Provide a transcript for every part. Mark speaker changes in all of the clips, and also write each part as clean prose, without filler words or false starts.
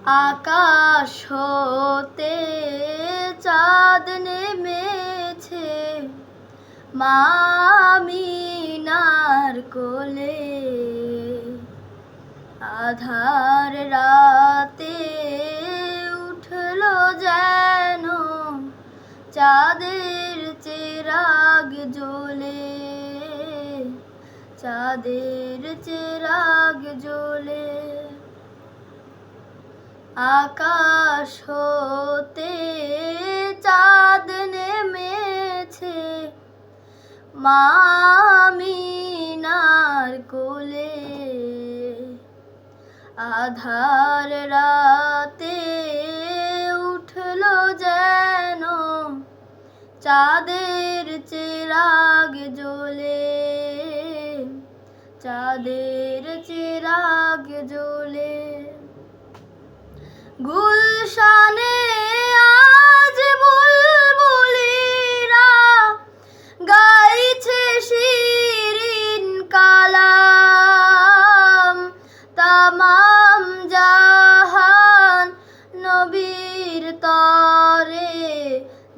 Speaker 1: আকাশ হতে চাঁদ নেমেছে মা আমিনার কোলে। আধার রাতে উঠলো যেন চাঁদের চেরাগ জ্বলে, চাঁদের চেরাগ জ্বলে। আকাশ হতে চাঁদ নেমেছে মা আমিনার কোলে। আধার রাতে উঠলো যেন চাঁদের চেরাগ জ্বলে, চাঁদের চেরাগ জ্বলে। গুলশানে আজ বুলবুলিরা গাইছে শিরিন কালাম। তামাম জাহান নবীর তরে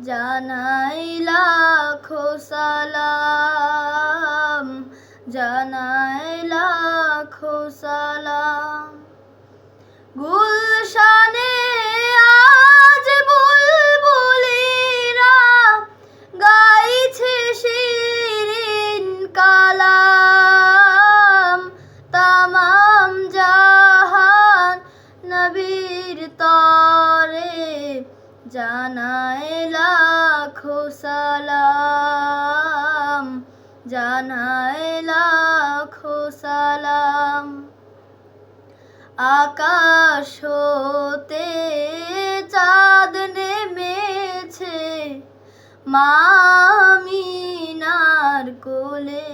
Speaker 1: জানাই লাখো সালাম, জানাই লাখো সালাম। গুলশানে আজ বুলবুলিরা গাইছে শিরিন কালাম। তামাম জাহান নবীর তরে জানাই লাখো সালাম, জানাই লাখো সালাম। আকাশ হতে চাঁদ নেমেছে মা আমিনার কোলে।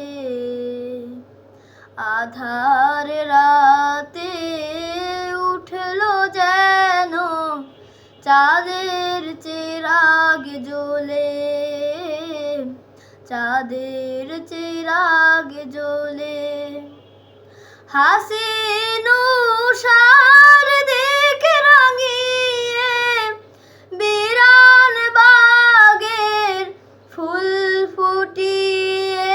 Speaker 1: আধার রাতে উঠলো যেন চাঁদের চেরাগ জ্বলে, চাঁদের চেরাগ জ্বলে। হাসিন উষার দিক রাঙিয়ে বিরান বাগের ফুল ফুটিয়ে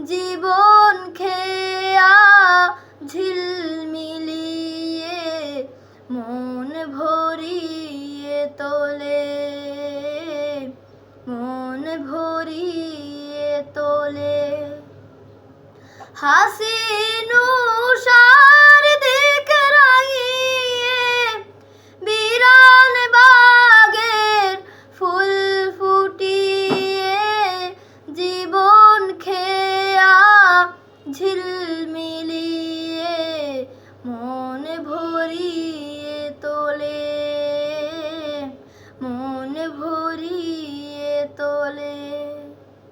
Speaker 1: জীবন খেয়া ঝিলমিলিয়ে মন ভরিয়ে তোলে, মন ভরিয়ে তোলে। হাসিন উষার দিক রাঙিয়ে বিরান বাগের ফুল ফুটিয়ে জীবন খেয়া ঝিলমিলিয়ে